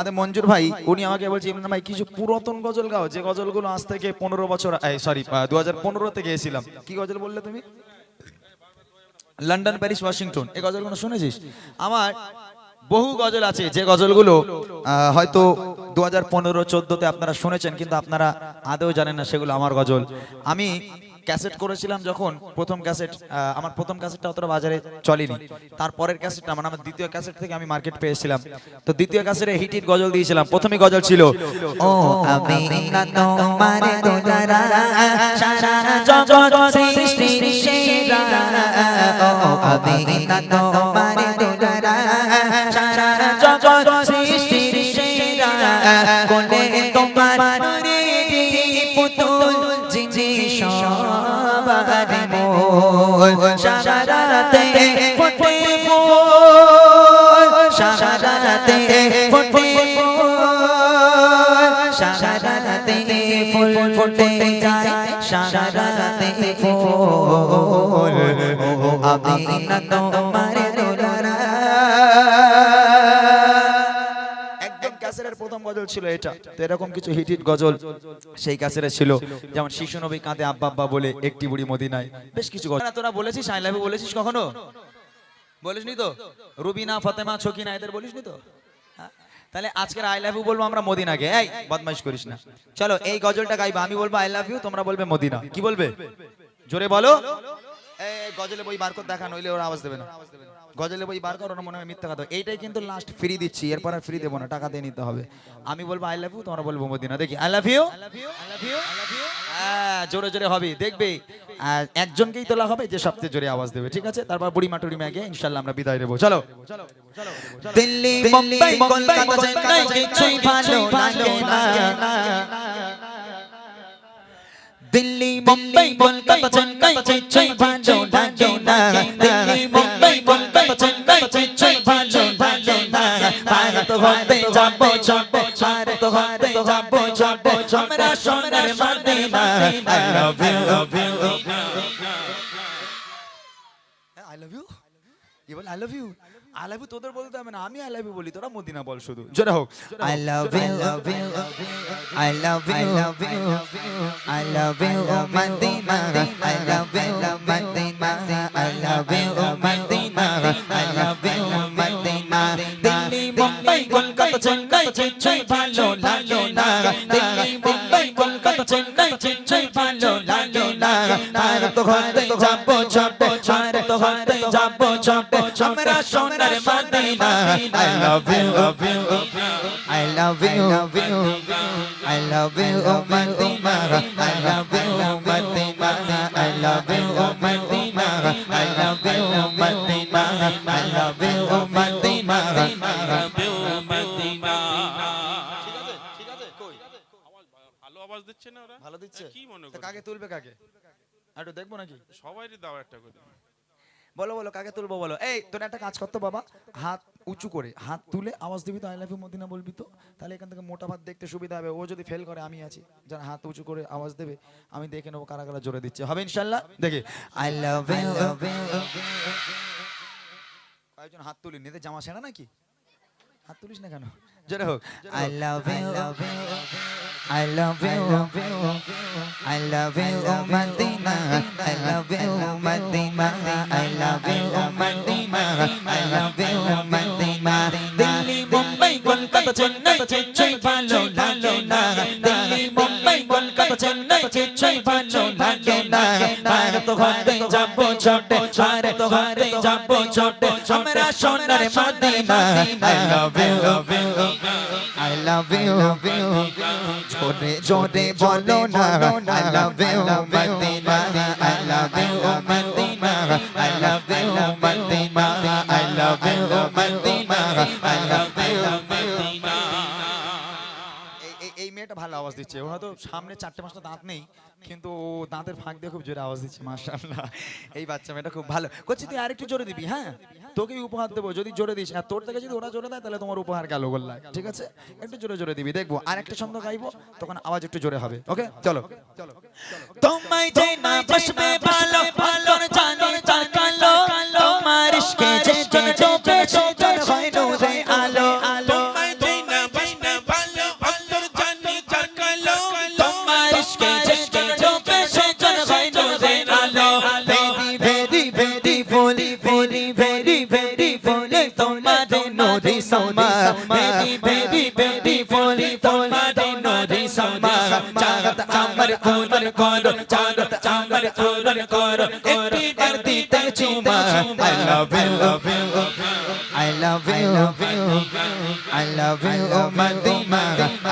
আমাদের মঞ্জুর ভাই উনি আমাকে বলছে ইমরান ভাই কিছু পুরাতন গজল গাও, যে গজলগুলো আজ থেকে 15 বছর, সরি 2015 তে গেয়েছিলাম। কি গজল বললে তুমি? লন্ডন, প্যারিস, ওয়াশিংটন, এই গজলগুলো শুনেছিস? আমার বহু গজল আছে যে গজলগুলো হয়তো 2015-14 তে আপনারা শুনেছেন, কিন্তু আপনারা আদৌ জানেন না সেগুলো আমার গজল। আমি ক্যাসেট করেছিলাম যখন, প্রথম ক্যাসেট, আমার প্রথম ক্যাসেটটা অতটা বাজারে চলেনি। তারপরের ক্যাসেটটা মানে আমার দ্বিতীয় ক্যাসেট থেকে আমি মার্কেট পেয়েছিলাম। তো দ্বিতীয় ক্যাসেটে হিট হিট গজল দিয়েছিলাম। প্রথমে গজল ছিল ও আমি না তোমার দোলারা সারা জগৎ সৃষ্টির সেরা, ও আমি না তোমার দোলারা সারা জগৎ সৃষ্টির সেরা, কোলে তোমার পুতুল জিজি সবার মন, সারাতে ফোটে ফুল, সারাতে ফোটে ফুল, সারাতে ফুল ফোটে যায়, সারাতে ফুল, ও আমি না তোমার দোলারা। ক্যাসেটের প্রথম গজল ছিল এটা। তো এরকম কিছু হিট হিট গজল সেই ক্যাসেটে ছিল, যেমন শিশু নবী কাঁদে আব্বা আব্বা বলে, একটি বুড়ি মদিনায়, বেশ কিছু গজল। তোরা বলেছিস আই লাভ ইউ বলেছিস কখনো? বলিসনি তো? রুবিনা, ফাতেমা, ছকিনা এদের বলিসনি তো? তাহলে আজকের আই লাভ ইউ বলবো আমরা মদিনাকে। এই বদমাইশ করিস না, চলো এই গজলটা গাইবা। আমি বলবো আই লাভ ইউ, তোমরা বলবে মদিনা। কি বলবে জোরে বলো? এই গজলে বই বার কর, দেখা নইলে ওরা আওয়াজ দেবে না। গজলে বই বার কর, ওরা মনে হয় মিথ্যা কথা। এইটাই কিন্তু লাস্ট ফ্রি দিচ্ছি, এরপর আর ফ্রি দেবো না, টাকা দিয়ে নিতে হবে। আমি বলবো আই লাভ ইউ, তোমরা বলবো মদিনা। দেখি আই লাভ ইউ, জোরে জোরে হবে, দেখবে একজনকেই তোলা হবে যে সবচেয়ে জোরে আওয়াজ দেবে, ঠিক আছে? তারপর বুড়ি মাটুরি ম্যাগে ইনশাআল্লাহ আমরা বিদায় দেবো। চলো। দিল্লি, মুম্বাই, কলকাতা, চেন্নাই কিছুই ভালো লাগে না। দিল্লি, মুম্বাই, কলকাতা, চেন্নাই কিছুই ভালো লাগে না। দিল্লি, মুম্বাই, কলকাতা, চেন্নাই কিছুই ভালো লাগে না। ভারত হতে যাবো যাবো, ভারত হতে যাবো যাবো, আমরা সোনার Medina. I love you, love you, I love you, কি বল? I love you, I love you তোদের বলতে হবে না, আমি I love you বলি, তোরা মদিনা বল শুধু, জোরে হোক। I love you, I love you, I love you, Medina, I love you, Medina, I love you, Medina, I love you, Medina. Delhi, Mumbai, Kolkata, Chennai কিছুই ভালো লাগে না। দিল্লি, মুম্বাই, কলকাতা, চেন্নাই কিছুই ভালো লাগে না। ভারত হতে যাবো যাবো, ভারত হতে যাবো যাবো, আমরা সোনার Medina. I love you, I love you, I love you, Medina, I love you, Medina, I love you, Medina, I love you, Medina, I love you, Medina, I love you, Medina. ঠিক আছে কই ভালো আওয়াজ দিচ্ছে না ওরা? ভালো দিচ্ছে? কি মনে তো করে? কাকে তুলবে কাকে? একটু দেখবো নাকি? সবাইরই দাও একটা করে। বলো বলো কাকে তুলবো বলো। এই তোর একটা কাজ করতো বাবা, হাত উঁচু করে হাত তুলে আওয়াজ দিবি তো, আই লাভ ইউ মদিনা বলবি তো, তাহলে এখান থেকে মোটা ভাত দেখতে সুবিধা হবে। ও যদি ফেল করে আমি আছি, যারা হাত উঁচু করে আওয়াজ দেবে আমি দেখে নেবো কারা কারা জোরে দিচ্ছে, হবে ইনশাআল্লাহ। দেখি আই লাভ ইউ, কয়েকজন হাত তুলি নিতে, জামা ছেঁড়া নাকি? হাত তুলিস না কেন? জোরে হোক। I love you, I love you, I love you, Madina, I love you, Madina, I love you, Madina, I love you, Madina. Delhi, Mumbai, Kolkata, Chennai, কিছুই ভালো লাগে না। Delhi, Mumbai, Kolkata, Chennai, কিছুই ভালো লাগে না। ভারত হতে যাবো ছোটে, ভারত হতে যাবো ছোটে, আমরা সোনার Medina. I love you, I love you, জোরে জোরে বলো না, I love you, Medina, I love you, Medina, I love you, Medina, I love you, Medina, I love you, Medina. এই মেয়েটা ভালো আওয়াজ দিচ্ছে, ওর হয়তো সামনে 4-5টা দাঁত নেই, কিন্তু ও দাঁতের ফাঁক দিয়ে খুব জোরে আওয়াজ দিচ্ছে, মাশাআল্লাহ। এই বাচ্চা মেয়েটা খুব ভালো করছি। তুই আরেকটু জোরে দিবি, হ্যাঁ তোকেই উপহার দেবো যদি জোরে দিস। আর তোর থেকে যদি ওরা জোরে দেয় তাহলে তোমার উপহার গেল গোল্লায়, ঠিক আছে? একটু জোরে জোরে দিবি, দেখবো আর একটা ছন্দ গাইবো, তখন আওয়াজ একটু জোরে হবে। ওকে চলো। তোমায় যে না বসবে ভালো, ভালো জানি তাকালো, তোমার ইশকে যে জন ডোবে সে জন হয় নূরে আলো। তোমায় যে না বসবে তলি তোমারি নরি সম্মা চাঁদ আমার পূরণ করো চাঁদ আমার পূরণ করো একটি বার দিতে চুমা I love you, I love you, I love you, oh Madina.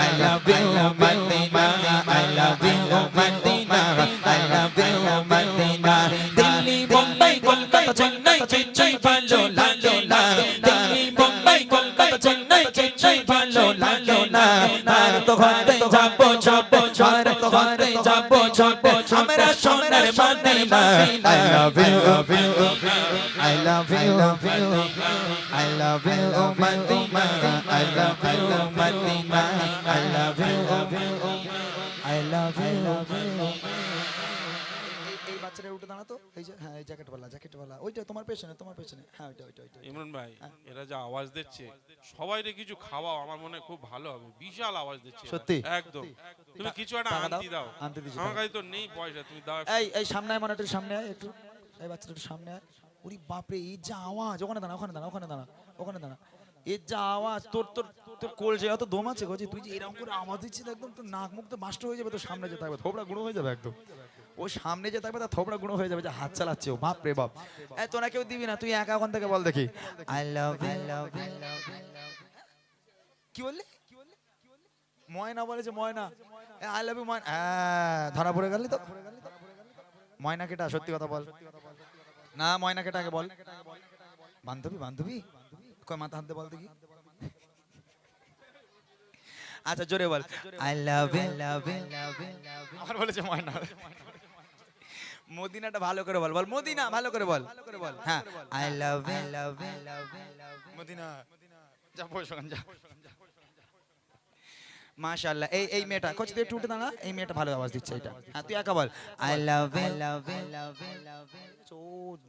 I love you, oh Madina. I love you, oh Madina. I love you, oh Madina. Delhi Mumbai Kolkata Chennai Chennai ভালো লাগলো না দিল্লি মুম্বাই কলকাতা চেন্নাই চেন্নাই ভালো লাগলো না আর তো ঘরে যাবো ছোট আর তো ঘরে যাবো ছোট আমরা সোনার Medina I love you, I love you, I love you, oh Madina. I love you, oh Madina. I love you, I love you. এই বাচ্চাটা উঠে দাঁড়া তো, এই যে হ্যাঁ এই জ্যাকেটওয়ালা ওইটা তোমার পেছনে হ্যাঁ ওইটা ইমরান ভাই এরা যা আওয়াজ দিচ্ছে সবাই রে কিছু খাওয়াও, আমার মনে হয় খুব ভালো হবে। বিশাল আওয়াজ দিচ্ছে এরা। সত্যি? একদম। তুমি কিছু একটা টাকা দাও, আনতি দাও। আনতে দিছি, আমার টাকা। কাছে তো নেই পয়সা, তুমি দাও। এই সামনে আয়, মনে একটু সামনে আয় একটু, এই বাচ্চাটা একটু সামনে আয়। ওরে বাপরে এই যা আওয়াজ, ওখানে দাঁড়া এর যা আওয়াজ, তোর কোলজে অত দম আছে গো যে তুই যে এরকম করে আওয়াজ দিচ্ছিস, একদম তোর নাক মুখ তো বাস্ট হয়ে যাবে, তোর সামনে যে থাকবে থোবড়া গুঁড়ো হয়ে যাবে একদম। ও সামনে যে থাকবে তার থোবড়া গুঁড়ো হয়ে যাবে, যে হাত চালাচ্ছে ও, বাপ রে বাপ। এই তোরা কেউ দিবি না, তুই একা ওখান থেকে বল দেখি আই লাভ ইউ। কি বললি? ময়না বলেছে, ময়না আই লাভ ইউ ময়না। ধরা পড়ে গেলি তো। ময়না কেটা, সত্যি কথা বল না, ময়না কেটা আগে বল। বান্ধবী কয় মাথা হাতে বল দেখি। আচ্ছা জোরে বল আই লাভ ইউ। আমার বলেছে ময়না। মদিনাটা ভালো করে বল, মদিনা ভালো করে বল। হ্যাঁ আই লাভ ইউ মদিনা। যা বস ওখানে যা। মাশাআল্লাহ। এই মেয়েটা কোচ দিয়ে টুটে দাঁড়া, এই মেয়েটা ভালো আওয়াজ দিচ্ছে এটা। হ্যাঁ তুই একা বল আই লাভ ইউ। ও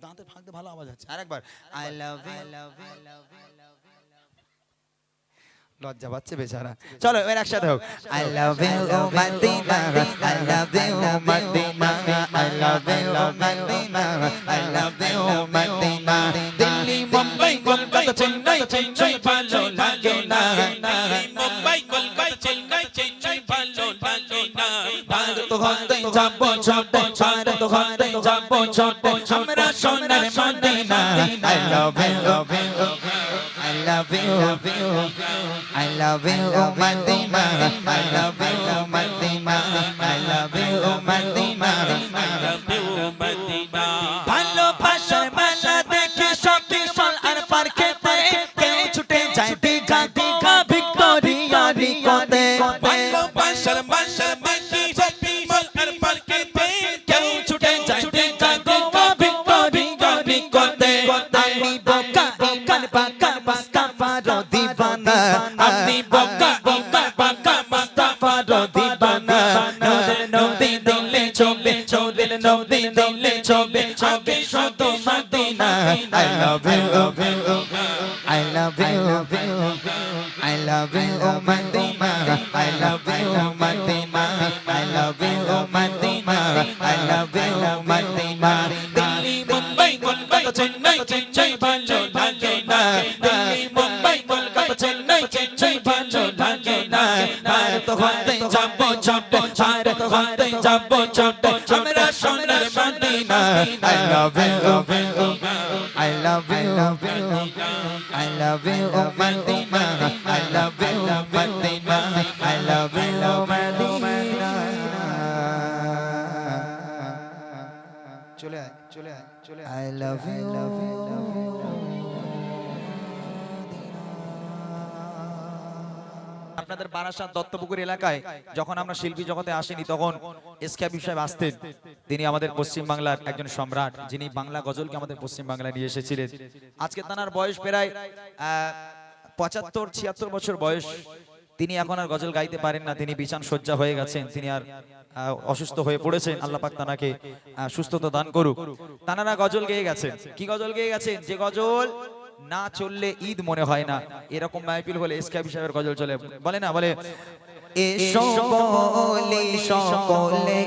দাঁতে ফাঁকতে ভালো আওয়াজ আছে, আরেকবার আই লাভ ইউ। লজ্জা পাচ্ছে বেচারা। চলো এবার একসাথে হোক I love you Medina, I love you Medina, I love you Medina, I love you Medina. Delhi Mumbai Kolkata Chennai Chennai ভালো লাগে না দিল্লি মুম্বাই কলকাতা চেন্নাই চেন্নাই ভালো লাগে না ভারত ঘরে যাবো ছোট ভারত ঘরে যাবো ছোট আমরা সোনার Medina I love you, I love you, I love you, oh Madina. I love you, oh Madina. I love you, oh Madina. ভালোবাসার মেলা দেখে শপিং মল আর পার্কেতে কেউ ছুটে যায় দীঘা দীঘা ভিক্টোরিয়া নিকোতে ভালোবাসার মেলা দেখে শপিং মল আর পার্কেতে কেউ ছুটে যায় দীঘা গোয়া ভিক্টোরিয়া নিকোতে আমি বোকা ইমান পাকা মুস্তাফার দিওয়ানা আমি বোকা ইমান পাকা মুস্তাফার দিওয়ানা নূরের নবী দিলে ছবে নূরের নবী দিলে ছবে আগে শুধু Medina I love you, I love you, I love you, oh Madina. I love you, oh Madina. I love you, oh Madina. I love you, oh Madina. Delhi Mumbai Kolkata Chennai Chennai ভালো লাগে না দিল্লি মুম্বাই কলকাতা চেন্নাই চেন্নাই ভালো লাগে না ভারত ঘরে যাবো ছোট ভারত ঘরে যাবো ছোট আমরা সোনার Medina I love you, I love you, I love you, oh Madina. I love you, oh Madina. I love you, oh Madina. চলে আয় I love you, আপনাদের বারাসাত দত্তপুকুর এলাকায় যখন আমরা শিল্পী জগতে আসিনি তখন এসকেবি সাহেব আসতেন। তিনি আমাদের পশ্চিম বাংলার একজন সম্রাট, যিনি বাংলা গজলকে আমাদের পশ্চিম বাংলায় নিয়ে এসেছিলেন। আজকে তার বয়স প্রায় 75-76 বছর বয়স। তিনি এখন আর গজল গাইতে পারেন না, তিনি বিছান শয্যা হয়ে গেছেন, তিনি আর অসুস্থ হয়ে পড়েছেন। আল্লাহ পাক তানাকে সুস্থতা দান করুক। তানারা গজল গেয়ে গেছেন। কি গজল গেয়ে গেছেন? যে গজল না চললে ঈদ মনে হয় না, এরকম মাহফিল হলে এসকেবি সাহেবের গজল চলে। বলে না, বলে এসো বলি সকলে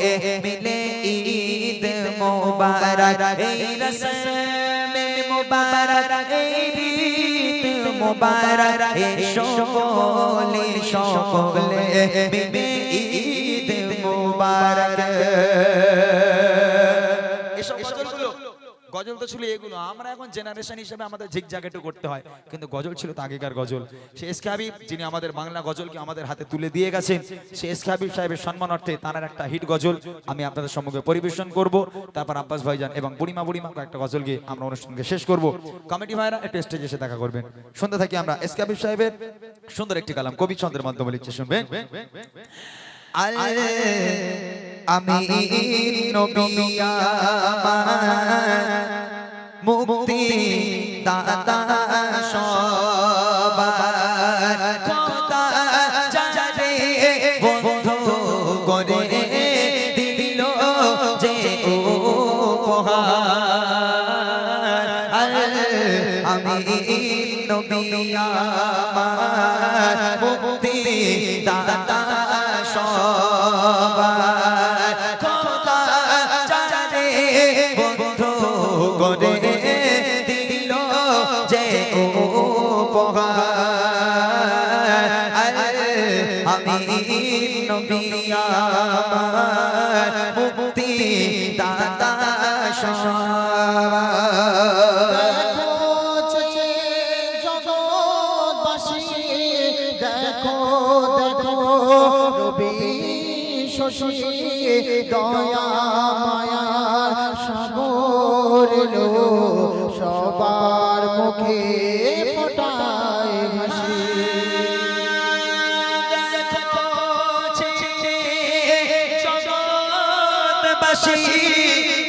মিলে ঈদ মোবারক এই রসমে মোবারক এই রীত মুবারক এসো বলি সকলে মিলে ঈদ মুবারক। এসব গজলগুলো, গজল তো ছিল এগুলো, আমরা এখন জেনারেশন হিসেবে আমাদের ঝিকঝাক একটু করতে হয়, কিন্তু গজল ছিল তো আগেকার গজল। সে এসকে হাবিব যিনি আমাদের বাংলা গজলকে আমাদের হাতে তুলে দিয়ে গেছেন, সে এসকে হাবিব সাহেবের সম্মানার্থে তার একটা হিট গজল আমি আপনাদের সম্মুখে পরিবেশন করব। তারপর আব্বাস ভাইজান এবং বুড়িমা একটা গজল গিয়ে আমরা অনুষ্ঠানকে শেষ করব। কমিটি ভাইরা একটু স্টেজে এসে দেখা করবেন। শুনতে থাকি আমরা এসকে হাবিব সাহেবের সুন্দর একটি কালাম কবি ছন্দের মাধ্যমে লিখছে, শুনবেন। আমি নবী আমার মুক্তি দাতা সবার খোদা যারে বন্ধু করে দিল যে উপহার। আমি নবী আমার মুক্তি দাতা সবার খোদা যারে বন্ধু করে দিল যে উপহার। আমি নবী আমার মুক্তি দাতা সবার। দয়া মায়া সাগর লো সবার মুখে ফোটায় হাসি।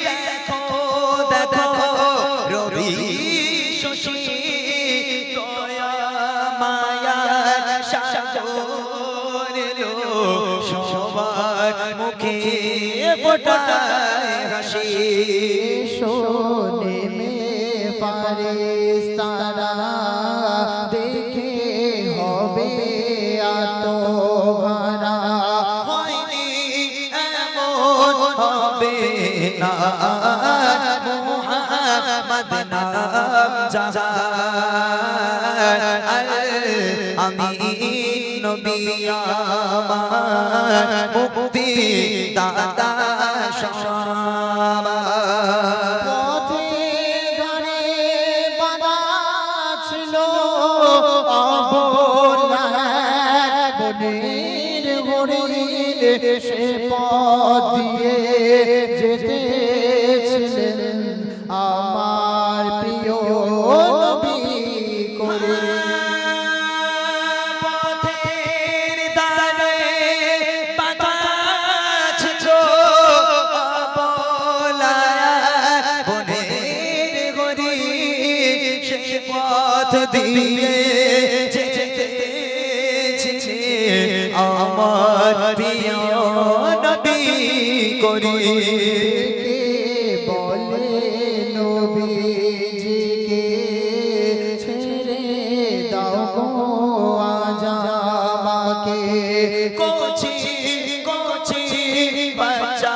দেখো দেখো রবি শশী দয়া মায়া সাগর লো সবার মুখে ফোটায় হাসি। শোনে মে ফারিস্তারা দেখে হবে আত্মহারা। হয়নি এমন হবে না মুহাম্মদ নাম যার। আমি নবী আমার মুক্তি দাতা সবার। পথে ধারে বাঁধা ছিল অবলা বনের হরিণ, সে পথ দিয়ে যেতেছিলেন আমার প্রিয় নবী করে। পথের ধারে বাঁধা ছিল অবলা বনের হরিণ, সে পথ দিয়ে যেতেছে আমার প্রিয় নবী করে। কে বলে নবীজিকে ছেড়ে দাও গো আজ আমাকে। কোচি কোচি বাচ্চা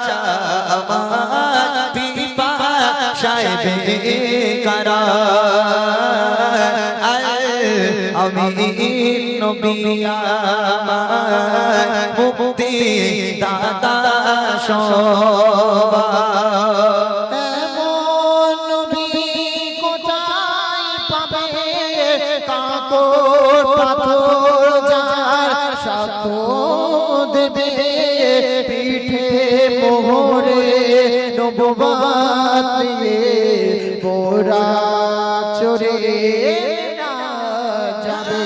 আমার পিপাসায় বেকারার। আমি নবী আমার মুক্তি দাতা সবার। এমন নবী কোথায় পাবে, কাকর পাথর যার সাক্ষ্য দেবে, পিঠে মোহরে নবুয়ত নিয়ে বোরাক চড়ে যাবে।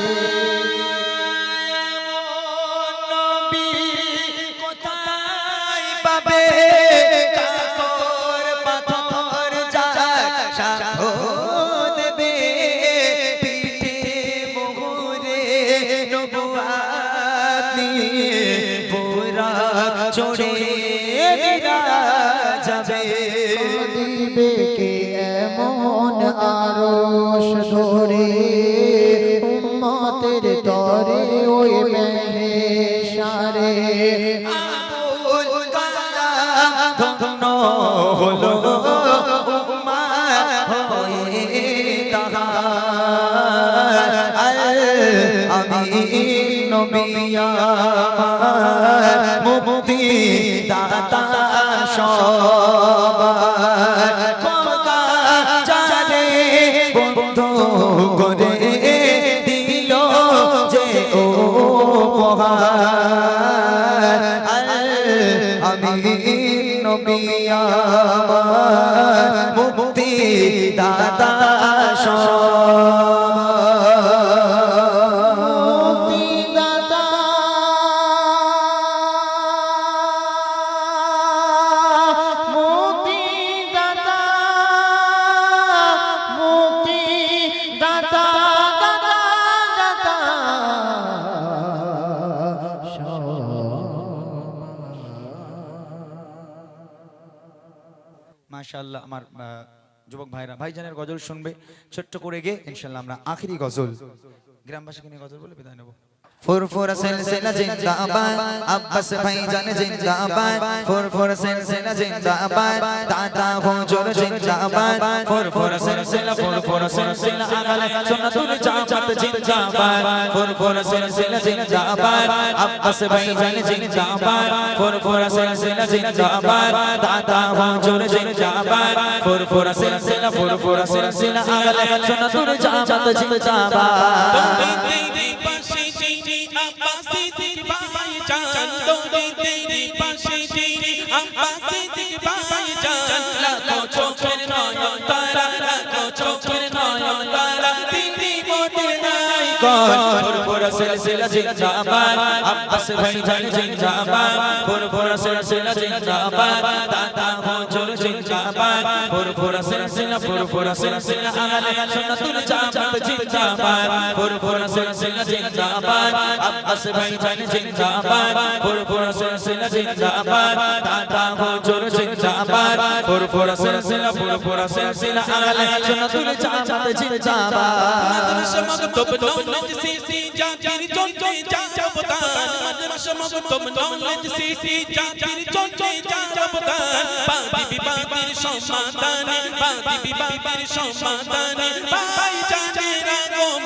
নবী কোথায় পাবে, কাকর পাথর যার সাক্ষ্য দেবে, পিঠে মোহরে নবুয়ত নিয়ে বোরাক চড়ে যাবে। দিবে কে এমন আরশ ধরে, উম্মতের তরে ওই মেহেশারে। আবুল কালাম ধন্য হলো উম্মাহ হয়ে তাহার। নবী আমার মুক্তি দাতা সবার খোদা জানে বন্ধু করে দিল যে উপহার আমি নবী আমার মুক্তি দাতা মাশাআল্লাহ আমার যুবক ভাইরা ভাইজানের গজল শুনবে ছোট্ট করে গিয়ে ইনশাআল্লাহ আমরা আখেরি গজল গ্রামবাসীকে নিয়ে গজল বলে বিদায় নেব ফুরফুর সিলসিলা জিন্দাবাদ আব্বাস ভাইজান জিন্দাবাদ ফুরফুর সিলসিলা জিন্দাবাদ দাদা হুজুর জিন্দাবাদ ফুরফুর সিলসিলা আহলে সুন্নাতুল জামাত জিন্দাবাদ ফুরফুর সিলসিলা জিন্দাবাদ আব্বাস ভাইজান জিন্দাবাদ ফুরফুর সিলসিলা জিন্দাবাদ দাদা হুজুর জিন্দাবাদ ফুরফুর সিলসিলা আহলে সুন্নাতুল জামাত জিন্দাবাদ আব্বাসি থেকে ভাই জান তোরে তেরি পাশে তেরি আব্বাসি থেকে ভাই জান লাখো চোখের নয়ন তারা লাখো চোখের নয়ন তারা তিনটি মোদের নাই ফুরফুর সিলসিলা জিন্দাবাদ আব্বাস ভাইজান জিন্দাবাদ ফুরফুর সিলসিলা জিন্দাবাদ দাদা হুজুর জিন্দাবাদ ফুরফুর সিলসিলা আহলে সুন্নাতুল জামাত জিন্দাবাদ ফুরফুর সিলসিলা জিন্দাবাদ আব্বাস ভাইজান জিন্দাবাদ ফুরফুর সিলসিলা জিন্দাবাদ দাদা হুজুর জিন্দাবাদ ফুরফুর সিলসিলা আহলে সুন্নাতুল জামাত জিন্দাবাদ মকতব নলেজ সিটি জাতির চঞ্চে জাবতান মাদ্রাসা মকতব নলেজ সিটি জাতির চঞ্চে জাবতান বাদি বিবাদের সমাধানে বাদি বিবাদের সমাধানে ভাই জানের আগমন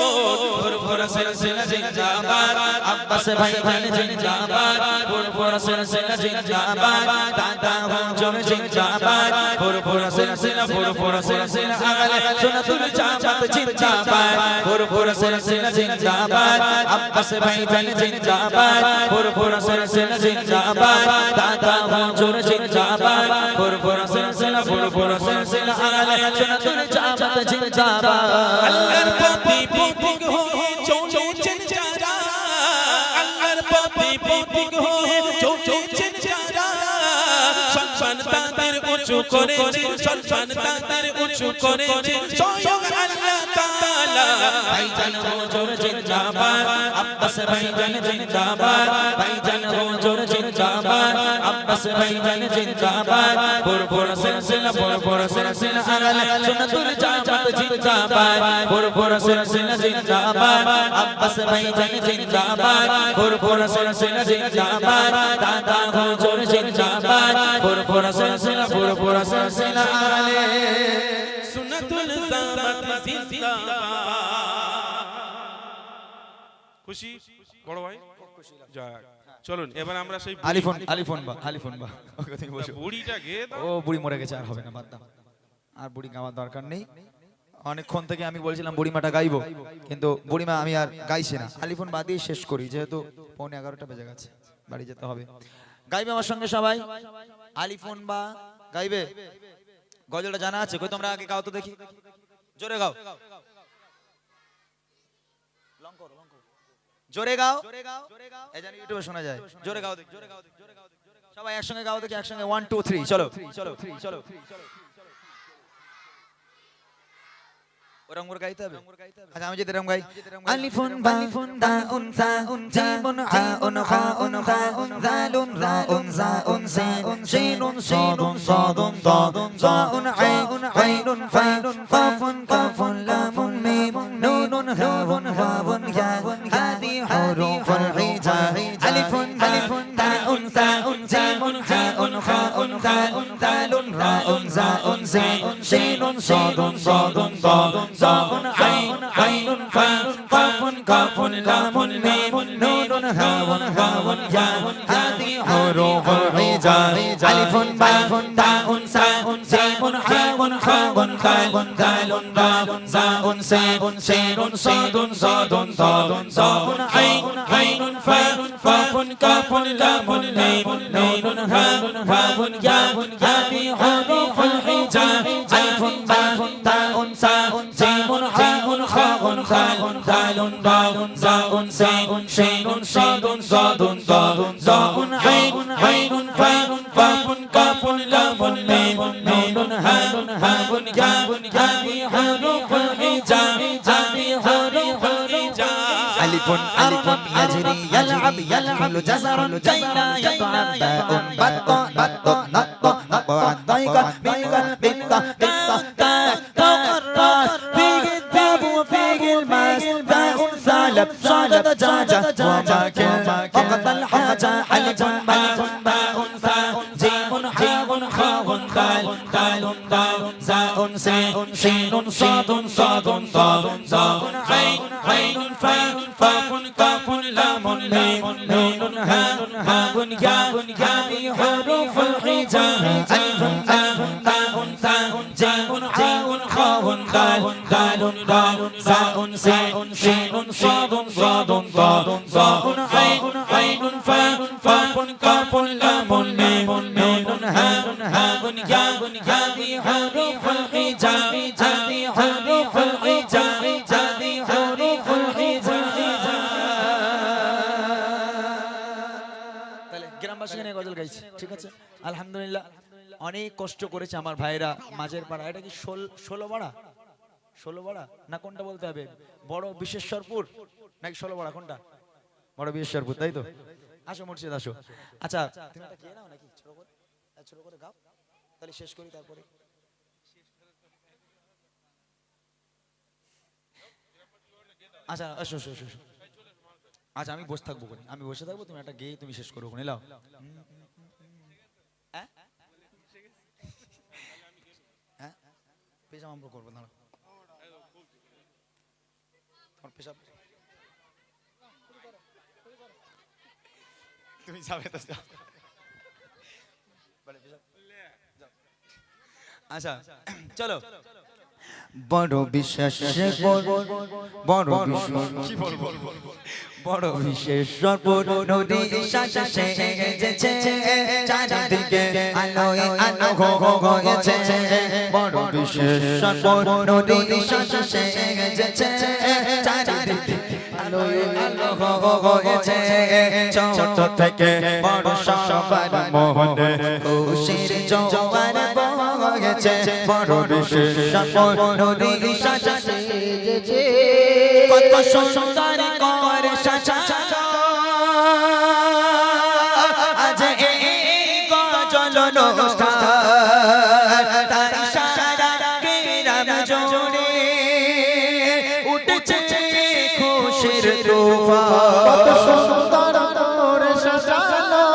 ফুরফুর সিলসিলা জিন্দাবাদ আব্বাস ভাইজান জিন্দাবাদ ফুরফুর সিলসিলা জিন্দাবাদ দাদা হুজুর জিন্দাবাদ ফুরফুর সিলসিলা আহলে সুন্নাতুল জামাত জিন্দাবাদ ফুরফুর সিলসিলা জিন্দাবাদ আব্বাস ভাইজান জিন্দাবাদ ফুরফুর সিলসিলা জিন্দাবাদ দাদা হুজুর জিন্দাবাদ ফুরফুর সিলসিলা আহলে সুন্নাতুল জামাত জিন্দাবাদ আল্লাহর পথিক হয়ে চলেছেন যারা আল্লাহর পথিক হয়ে চলেছেন যারা সম্মান তাদের উঁচু করেছে সম্মান তাদের উঁচু করেছে স্বয়ং আল্লাহ তাআলা ভাইজান হুজুর জিন্দাবাদ আব্বাস ভাইজান জিন্দাবাদ ভাইজান হুজুর জিন্দাবাদ আব্বাস ভাইজান জিন্দাবাদ ফুরফুর সিলসিলা আহলে সুন্নাতুল জামাত জিন্দাবাদ ফুরফুর সিলসিলা জিন্দাবাদ আব্বাস ভাইজান জিন্দাবাদ ফুরফুর সিলসিলা জিন্দাবাদ দাদা হুজুর জিন্দাবাদ ফুরফুর সিলসিলা আহলে সুন্নাতুল জামাত জিন্দাবাদ। খুশি বড় ভাই যাক চলুন এবার আমরা সেই আলিফোন বা ওকে তুমি বসো বুড়িটা গেয়ে দাও। ও বুড়ি মরে গেছে আর হবে না বাদ দাও আর বুড়ি গাওয়ার দরকার নেই অনেকক্ষণ থেকে আমি বলছিলাম বুড়িমাটা গাইবো কিন্তু বুড়িমা আমি আর গাইছি না আলিফোন বাদ দিয়ে শেষ করি যেহেতু 11:15 বেজে গেছে বাড়ি যেতে হবে গাইবে আমার সঙ্গে সবাই আলিফোন বা গাইবে গজলটা জানা আছে কই তোমরা আগে গাও তো দেখি জোরে গাও জোরে গাও এই জানি ইউটিউবে শোনা যায় জোরে গাও দেখি সবাই একসঙ্গে গাও দেখি একসঙ্গে 1 2 3 চলো ওরম করে গাইতে হবে আচ্ছা আমি যদি এরকম গাই আলিফুন বা তাউন সাউন জিমুন আউন খাউন খাউন যালুন রাউন যাউন সিন শিনুন সাদুন সাদুন তাদুন যাউন আইন আইনুন ফাইনুন কাফুন কাফুন লামুন মিম নুনুন হাউন হাউন ইয়া হাদি হুরুফুল হিজা আলিফুন তাউন সাউন জিমুন আউন খাউন খাউন যালুন রাউন যাউন সিন শিনুন সাদুন সাদুন তাদুন زاء عين عين فاء قاف كاف لام ميم نون হাউন হাউন ইয়া হাদি হুরুফুল হিজা আলিফুন বাউন তাউন সাউন জিমুন হাউন হাউন দালুন দালুন দালুন জাউন সিন সিনুন সাদুন সাদুন তাউন জাউন আইন আইনুন ফাউন ফাউন কাফুন লামুন মিম নুন হাউন হাউন ইয়া হাদি হুরুফুল হিজা আলিফুন বাউন তাউন সাউন জিমুন হাউন হাউন দালুন দালুন দাউন জাউন সিন সিনুন সাদুন সাদুন তাউন জাউন আইন আইনুন ফাউন ফাউন কাফুন লামুন মিম নুন হাউন হাউন ইয়া হাদি হুরুফুল হিজা হাদি হুরুফুল হিজা আলিফুন আলিফুন ইয়াজরি ইয়ালআব ইয়ালহুল জাযারুন জাইনা ইয়াতাআব্বাউন বাত্তা বাত্তা নাত্তা নাত্তা বিনগাল বিত্তা বিত্তা তা তাকরাস ফিহি الذهب وفيه الماس ذاء ثعلب صادت جاجة وماكن وقت الحاجة ألف باء ثاء جيم حاء خاء دال دال دال زاء سين شين صاد صاد طاء زاء عين عين فاء فاء كاف لام ميم نون هاء هاء ياء هذه حروف الحجاب ألف باء تاء ثاء جيم حاء خاء دال دال دال زاء سين شين صاد صاد طاء زاء عين عين فاء فاء كاف لام ميم نون هاء هاء ياء هذه حروف الحجاب هذه حروف الحجاب هذه حروف الحجاب তাহলে গ্রামবাসীকে নিয়ে গজল গাইছি, ঠিক আছে? আলহামদুলিল্লাহ, অনেক কষ্ট করেছে আমার ভাইরা মাঝের পাড়া। এটা কি 16 পাড়া না কোনটা বলতে হবে? বড় বিশেশ্বরপুর নাকি 16 পাড়া, কোনটা? বড় বিশেশ্বরপুর, তাই তো? আসো মুর্শিদ আসো। আচ্ছা তুমি এটা গিয়ে নাও নাকি ছোট করে গাও, তাহলে শেষ করি তারপরে। আচ্ছা আসো আসো আসো। আচ্ছা আমি বসে থাকবো, আমি বসে থাকবো, তুমি একটা গেয়ে তুমি শেষ করো, নিলাও। হ্যাঁ পেশাব আমরা করবো না, তোমার পেশাব তুমি যাবে তো যাও। আচ্ছা চলো। বড় বিশ্বাস বড় বিশ্বাস কি বলবো? বড় বিশেষরপুর নদী সাজা সেজেছে চারিদিকে আলোয় আলো হয়েছে। বড় বিশেষরপুর নদী সাজা সেজেছে চারিদিকে আলোয় আলো হয়েছে। ছোট থেকে বড় সবার মনে খুশির জোয়ার বয়েছে। বড় বিশেষরপুর নদী সাজা সেজেছে কত সুন্দর করে সাজানো আজ এই গজল অনুষ্ঠান। তাই সারা গ্রাম জুড়ে উঠেছে খুশির তুফান। কত সুন্দর করে সাজানো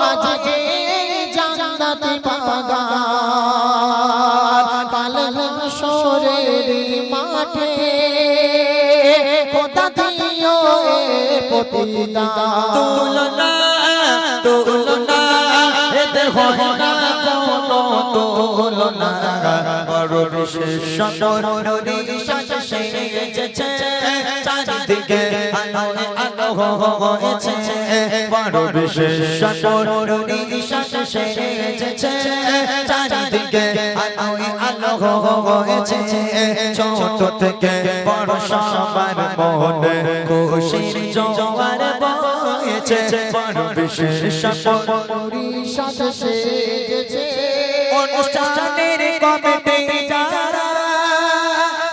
আজ এই জান্নাতি বাগান। কালহাসরের মাঠে খোদা দিও এ প্রতিদান। তুলনা তুলনা এতে হয় না কোনো তুলনা। বড় বিশেষর নদী সাজা সেজেছে চারিদিকে আলো আলো হয়েছে। বড় বিশেষর নদী সাজা সেজেছে চারিদিকে আলো আলো হয়েছে। ছোট থেকে বড় সবার মনে খুশির জোয়ার বয়েছে। বড় বিশেষর নদী সাজা সেজেছে। অনুষ্ঠানের কমিটি যারা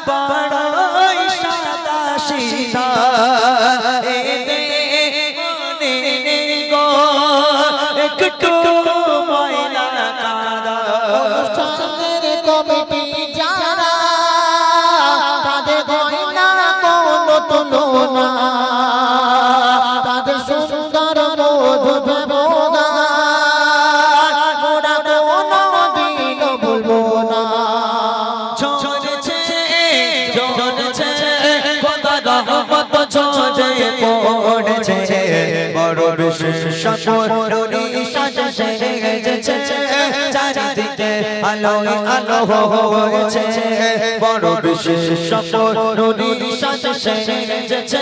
বড়ই সাদা সিধা মনে নেই গো একটু ময়লা কাদা। অনুষ্ঠানের কমিটি যারা তাদের গয়না কোনো তুলনা। তাদের সুন্দর মধু ব্যবহার মোরা কোনো দিন ভুলবো না। ঝরেছে ঝরেছে খোদা রহমত ঝরেছে যে পড়েছে বড় বিশেষ নুরি সাজে সেজেছে চারিদিকে আলোয় আলো হয়েছে বড় বিশেষ নুরি সাজে সেজেছে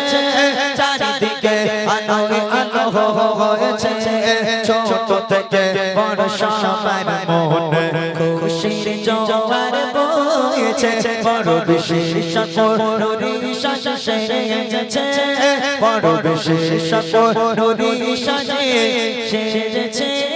চারিদিকে আলোয় আলো হয়েছে ছোট থেকে বড় সবার মনে খুশির জোয়ার বইছে বড় বিশেষ নুরি সাজে সেজেছে বড় বিশেষ নুরি সাজে সেজেছে